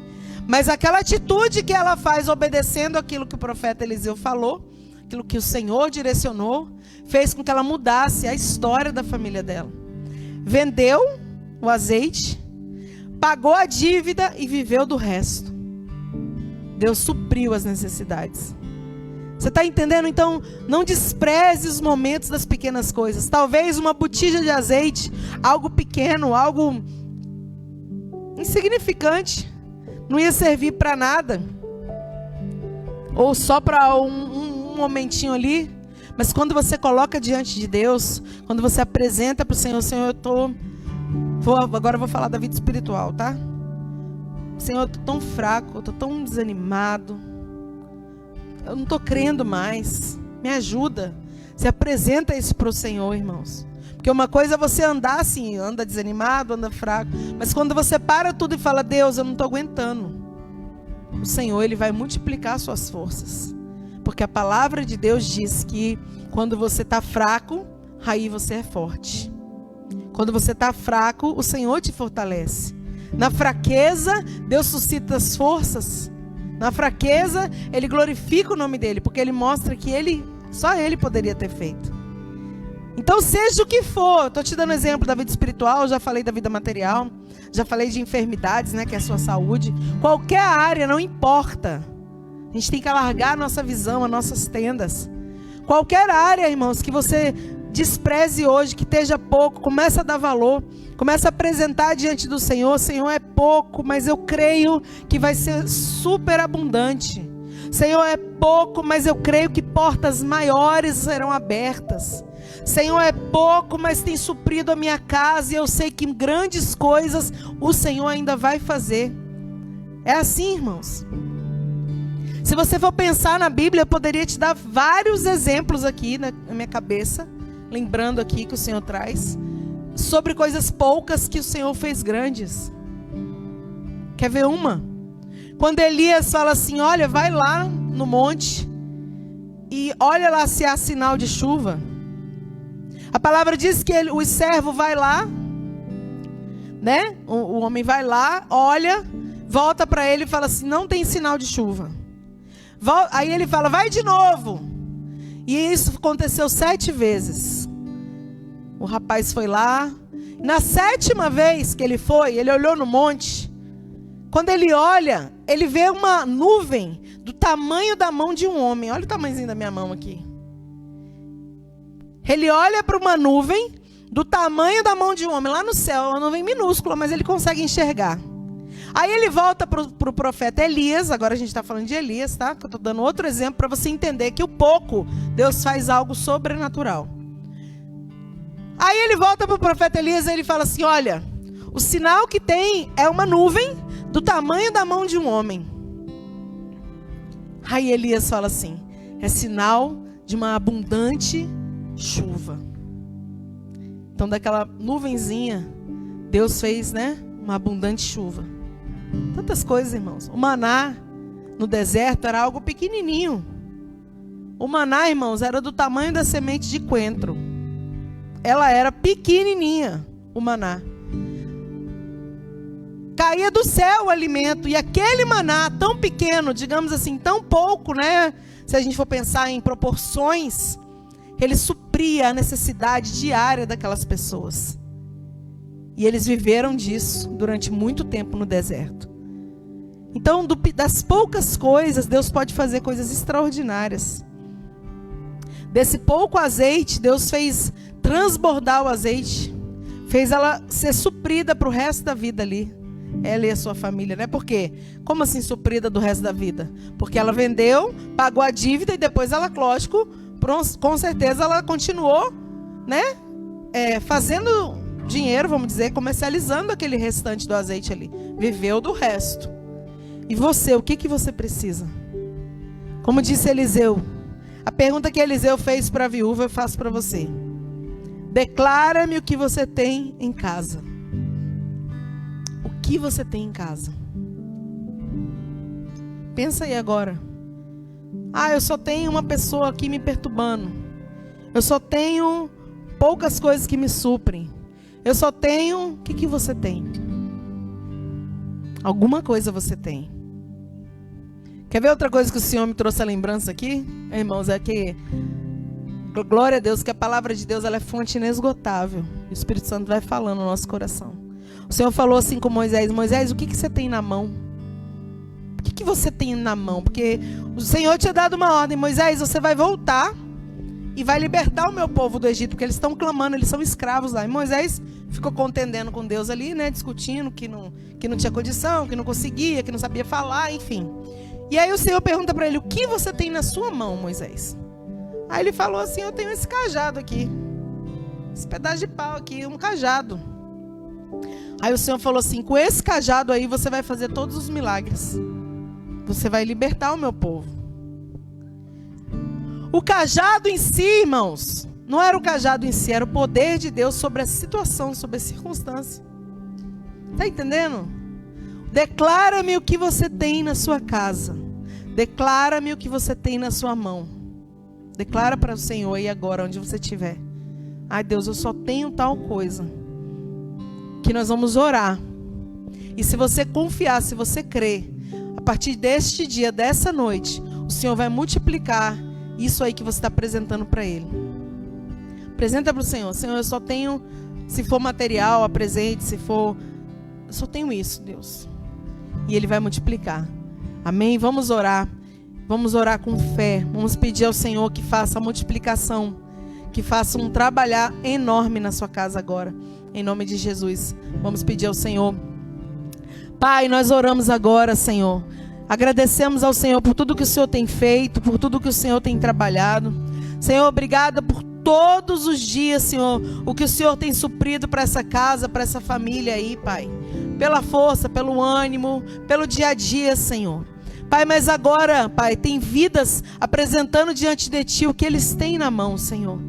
Mas aquela atitude que ela faz, obedecendo aquilo que o profeta Eliseu falou, aquilo que o Senhor direcionou, fez com que ela mudasse a história da família dela. Vendeu o azeite, pagou a dívida e viveu do resto. Deus supriu as necessidades. Você está entendendo? Então, não despreze os momentos das pequenas coisas. Talvez uma botija de azeite, algo pequeno, algo insignificante, não ia servir para nada. Ou só para um momentinho ali. Mas quando você coloca diante de Deus, quando você apresenta para o Senhor, Senhor, agora eu vou falar da vida espiritual, tá? Senhor, eu estou tão fraco, eu estou tão desanimado. Eu não estou crendo mais. Me ajuda. Você apresenta isso para o Senhor, irmãos. Porque uma coisa é você andar assim, anda desanimado, anda fraco. Mas quando você para tudo e fala, Deus, eu não estou aguentando. O Senhor, Ele vai multiplicar suas forças. Porque a palavra de Deus diz que quando você está fraco, aí você é forte. Quando você está fraco, o Senhor te fortalece. Na fraqueza, Deus suscita as forças. Na fraqueza, Ele glorifica o nome dEle, porque Ele mostra que só Ele poderia ter feito. Então, seja o que for, estou te dando exemplo da vida espiritual, já falei da vida material, já falei de enfermidades, né, que é a sua saúde. Qualquer área, não importa. A gente tem que alargar a nossa visão, as nossas tendas. Qualquer área, irmãos, que você despreze hoje, que esteja pouco, começa a dar valor. Começa a apresentar diante do Senhor. Senhor, é pouco, mas eu creio que vai ser super abundante. Senhor, é pouco, mas eu creio que portas maiores serão abertas. Senhor, é pouco, mas tem suprido a minha casa e eu sei que grandes coisas o Senhor ainda vai fazer. É assim, irmãos. Se você for pensar na Bíblia, eu poderia te dar vários exemplos aqui na minha cabeça, lembrando aqui que o Senhor traz, sobre coisas poucas que o Senhor fez grandes. Quer ver uma? Quando Elias fala assim, olha, vai lá no monte e olha lá se há sinal de chuva. A palavra diz que o servo vai lá, né? O homem vai lá, olha, volta para ele e fala assim, não tem sinal de chuva. Aí ele fala, vai de novo. E isso aconteceu 7 vezes. O rapaz foi lá. Na 7ª vez que ele foi, ele olhou no monte. Quando ele olha, ele vê uma nuvem do tamanho da mão de um homem. Olha o tamanhozinho da minha mão aqui. Ele olha para uma nuvem do tamanho da mão de um homem, lá no céu, uma nuvem minúscula, mas ele consegue enxergar. Aí ele volta para o profeta Elias, agora a gente está falando de Elias, tá? Eu estou dando outro exemplo para você entender que o pouco, Deus faz algo sobrenatural. Aí ele volta para o profeta Elias e ele fala assim, olha, o sinal que tem é uma nuvem do tamanho da mão de um homem. Aí Elias fala assim, é sinal de uma abundante chuva. Então daquela nuvenzinha, Deus fez, né, uma abundante chuva. Tantas coisas, irmãos. O maná no deserto era algo pequenininho. O maná, irmãos, era do tamanho da semente de coentro. Ela era pequenininha, o maná. Caía do céu o alimento. E aquele maná tão pequeno, digamos assim, tão pouco, né? Se a gente for pensar em proporções, ele supria a necessidade diária daquelas pessoas. E eles viveram disso durante muito tempo no deserto. Então, das poucas coisas, Deus pode fazer coisas extraordinárias. Desse pouco azeite, Deus fez transbordar o azeite. Fez ela ser suprida para o resto da vida ali. Ela e a sua família, né? Por quê? Como assim suprida do resto da vida? Porque ela vendeu, pagou a dívida e depois ela, lógico, com certeza ela continuou, né? Fazendo dinheiro, vamos dizer, comercializando aquele restante do azeite ali. Viveu do resto. E você, o que você precisa? Como disse Eliseu, a pergunta que Eliseu fez para a viúva, eu faço para você. Declara-me o que você tem em casa. O que você tem em casa? Pensa aí agora. Eu só tenho uma pessoa aqui me perturbando. Eu só tenho poucas coisas que me suprem. Eu só tenho... O que você tem? Alguma coisa você tem. Quer ver outra coisa que o Senhor me trouxe a lembrança aqui? Irmãos, é que... Glória a Deus, que a palavra de Deus ela é fonte inesgotável. E o Espírito Santo vai falando no nosso coração. O Senhor falou assim com Moisés. Moisés, o que você tem na mão? O que que você tem na mão? Porque o Senhor tinha dado uma ordem: Moisés, você vai voltar e vai libertar o meu povo do Egito, porque eles estão clamando, eles são escravos lá. E Moisés ficou contendendo com Deus ali, né, discutindo que não tinha condição, que não conseguia, que não sabia falar, enfim. E aí o Senhor pergunta para ele: o que você tem na sua mão, Moisés? Aí ele falou assim: eu tenho esse cajado aqui, esse pedaço de pau aqui, um cajado. Aí o Senhor falou assim: com esse cajado aí você vai fazer todos os milagres, você vai libertar o meu povo. O cajado em si, irmãos, não era o cajado em si, era o poder de Deus sobre a situação, sobre a circunstância. Está entendendo? Declara-me o que você tem na sua casa. Declara-me o que você tem na sua mão. Declara para o Senhor aí agora, onde você estiver. Ai, Deus, eu só tenho tal coisa. Que nós vamos orar. E se você confiar, se você crer, a partir deste dia, dessa noite, o Senhor vai multiplicar isso aí que você está apresentando para Ele. Apresenta para o Senhor: Senhor, eu só tenho, se for material, apresente, se for, eu só tenho isso, Deus. E Ele vai multiplicar. Amém? Vamos orar com fé. Vamos pedir ao Senhor que faça a multiplicação, que faça um trabalhar enorme na sua casa agora, em nome de Jesus. Vamos pedir ao Senhor. Pai, nós oramos agora, Senhor. Agradecemos ao Senhor por tudo que o Senhor tem feito, por tudo que o Senhor tem trabalhado. Senhor, obrigada por todos os dias, Senhor, o que o Senhor tem suprido para essa casa, para essa família aí, Pai. Pela força, pelo ânimo, pelo dia a dia, Senhor. Pai, mas agora, Pai, tem vidas apresentando diante de Ti o que eles têm na mão, Senhor.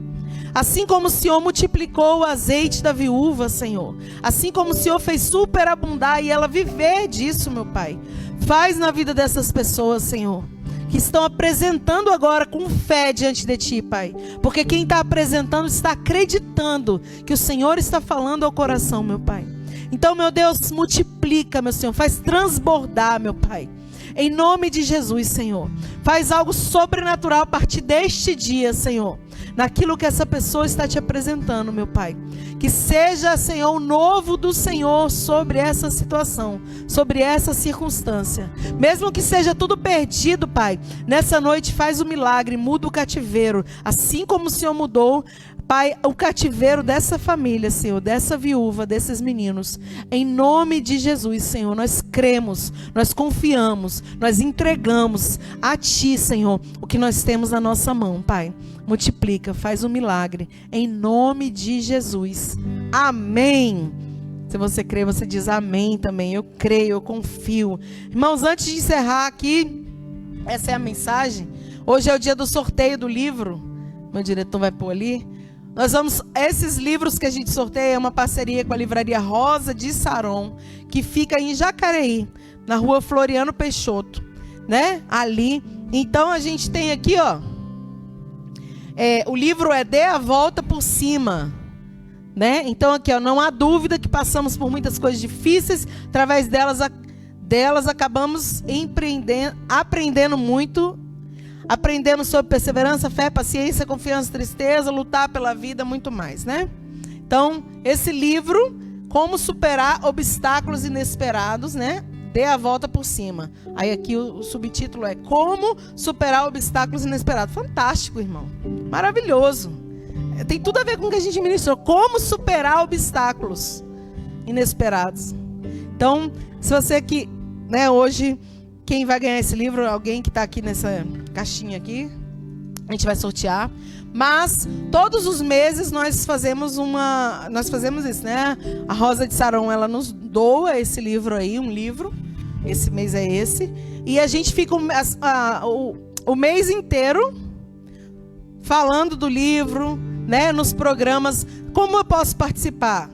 Assim como o Senhor multiplicou o azeite da viúva, Senhor. Assim como o Senhor fez superabundar e ela viver disso, meu Pai. Faz na vida dessas pessoas, Senhor, que estão apresentando agora com fé diante de Ti, Pai. Porque quem está apresentando está acreditando que o Senhor está falando ao coração, meu Pai. Então, meu Deus, multiplica, meu Senhor. Faz transbordar, meu Pai. Em nome de Jesus, Senhor. Faz algo sobrenatural a partir deste dia, Senhor. Naquilo que essa pessoa está te apresentando, meu Pai. Que seja, Senhor, o novo do Senhor sobre essa situação, sobre essa circunstância. Mesmo que seja tudo perdido, Pai, nessa noite faz o milagre, muda o cativeiro. Assim como o Senhor mudou, Pai, o cativeiro dessa família, Senhor, dessa viúva, desses meninos. Em nome de Jesus, Senhor, nós cremos, nós confiamos, nós entregamos a Ti, Senhor, o que nós temos na nossa mão, Pai. Multiplica, faz um milagre, em nome de Jesus. Amém. Se você crê, você diz amém também. Eu creio, eu confio. Irmãos, antes de encerrar aqui, essa é a mensagem. Hoje é o dia do sorteio do livro. Meu diretor vai pôr ali. Nós vamos, esses livros que a gente sorteia é uma parceria com a livraria Rosa de Saron, que fica em Jacareí, na rua Floriano Peixoto, né? Ali. Então a gente tem aqui, ó. O livro é Dê a Volta por Cima, né? Então aqui, ó, não há dúvida que passamos por muitas coisas difíceis, através delas acabamos aprendendo muito. Aprendemos sobre perseverança, fé, paciência, confiança, tristeza, lutar pela vida, muito mais, né? Então, esse livro, Como Superar Obstáculos Inesperados, né? Dê a Volta por Cima. Aí aqui o subtítulo é Como Superar Obstáculos Inesperados. Fantástico, irmão. Maravilhoso. Tem tudo a ver com o que a gente ministrou. Como superar obstáculos inesperados. Então, se você aqui, né, hoje... Quem vai ganhar esse livro? Alguém que está aqui nessa caixinha aqui. A gente vai sortear. Mas todos os meses nós fazemos isso, né? A Rosa de Saron, ela nos doa esse livro aí, um livro. Esse mês é esse. E a gente fica o mês inteiro falando do livro, né? Nos programas. Como eu posso participar?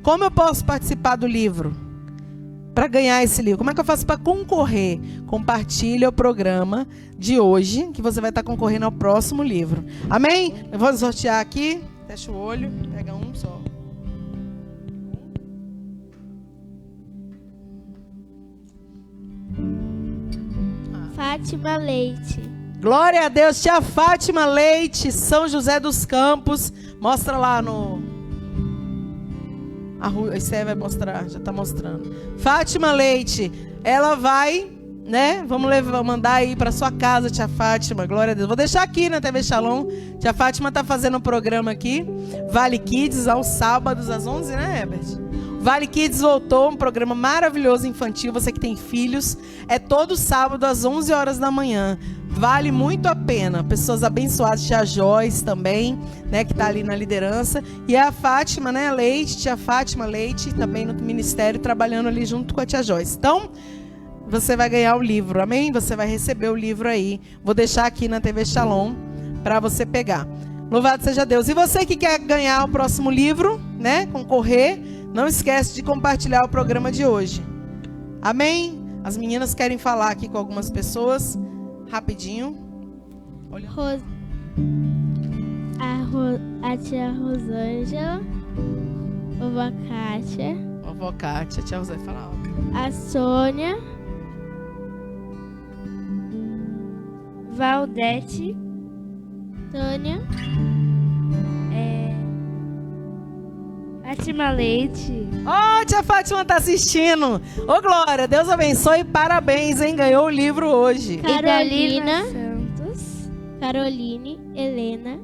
Como eu posso participar do livro? Para ganhar esse livro, como é que eu faço para concorrer? Compartilha o programa de hoje, que você vai estar concorrendo ao próximo livro. Amém? Eu vou sortear aqui. Fecha o olho, pega um só. Fátima Leite. Glória a Deus, tia Fátima Leite, São José dos Campos. Mostra lá no... A Sé vai mostrar, já está mostrando. Fátima Leite, ela vai né? Vamos mandar aí para sua casa, tia Fátima, glória a Deus. Vou deixar aqui na TV Shalom. Tia Fátima tá fazendo um programa aqui, Vale Kids, aos sábados às 11, né, Herbert? Vale Kids voltou, um programa maravilhoso infantil. Você que tem filhos, é todo sábado às 11 horas da manhã. Vale muito a pena. Pessoas abençoadas, tia Joyce também, né, que tá ali na liderança. E a Fátima, né, Leite, tia Fátima Leite, também no ministério, trabalhando ali junto com a tia Joyce. Então, você vai ganhar o livro, amém? Você vai receber o livro aí. Vou deixar aqui na TV Shalom para você pegar. Louvado seja Deus. E você que quer ganhar o próximo livro, né, concorrer, não esquece de compartilhar o programa de hoje. Amém? As meninas querem falar aqui com algumas pessoas. Rapidinho. Olha. A tia Rosângela. Vovó Kátia. Vovó Kátia. Tia Rosé, fala alto. A Sônia. Valdete. Tânia. Fátima Leite. Ó, tia Fátima tá assistindo. Ô, Glória, Deus abençoe e parabéns, hein? Ganhou o livro hoje. Carolina Santos. Caroline. Helena.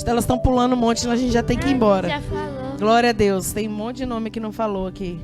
Elas estão pulando um monte, a gente já tem que ir embora. Já falou. Glória a Deus. Tem um monte de nome que não falou aqui.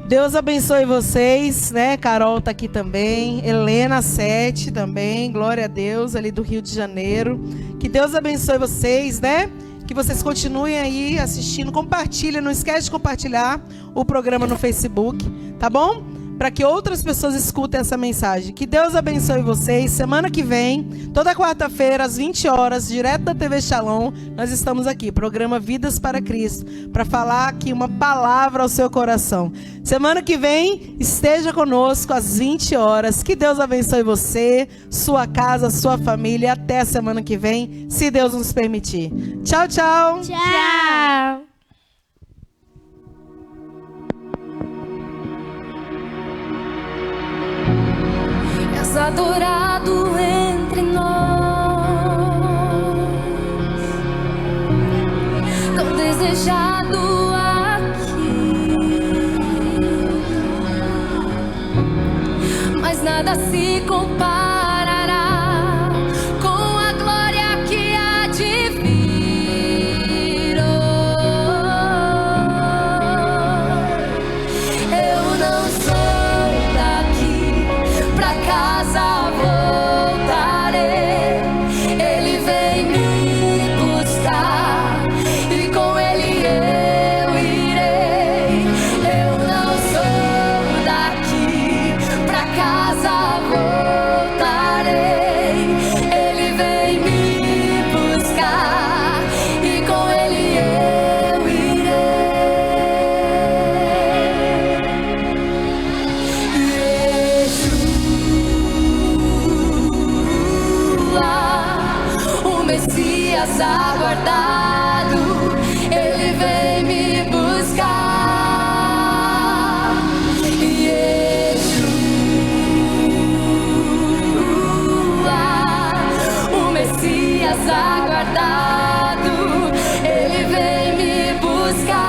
Deus abençoe vocês, né? Carol tá aqui também. Helena 7 também. Glória a Deus, ali do Rio de Janeiro. Que Deus abençoe vocês, né? Que vocês continuem aí assistindo. Compartilha, não esquece de compartilhar o programa no Facebook, tá bom? Para que outras pessoas escutem essa mensagem. Que Deus abençoe vocês. Semana que vem, toda quarta-feira, às 20 horas, direto da TV Shalom, nós estamos aqui, programa Vidas para Cristo, para falar aqui uma palavra ao seu coração. Semana que vem, esteja conosco às 20 horas. Que Deus abençoe você, sua casa, sua família. Até a semana que vem, se Deus nos permitir. Tchau, tchau. Tchau. Adorado entre nós, tão desejado aqui, mas nada se comparará com a glória que há de vir. Eu não sou daqui, pra casa voltarei. Ele vem me buscar e com ele eu irei. Eu não sou daqui, pra casa voltarei. Ele vem me buscar e com ele eu irei. O Messias aguardado, ele vem me buscar. Yeshua, o Messias aguardado, ele vem me buscar.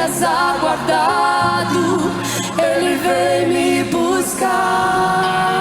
dias aguardado, Ele vem me buscar.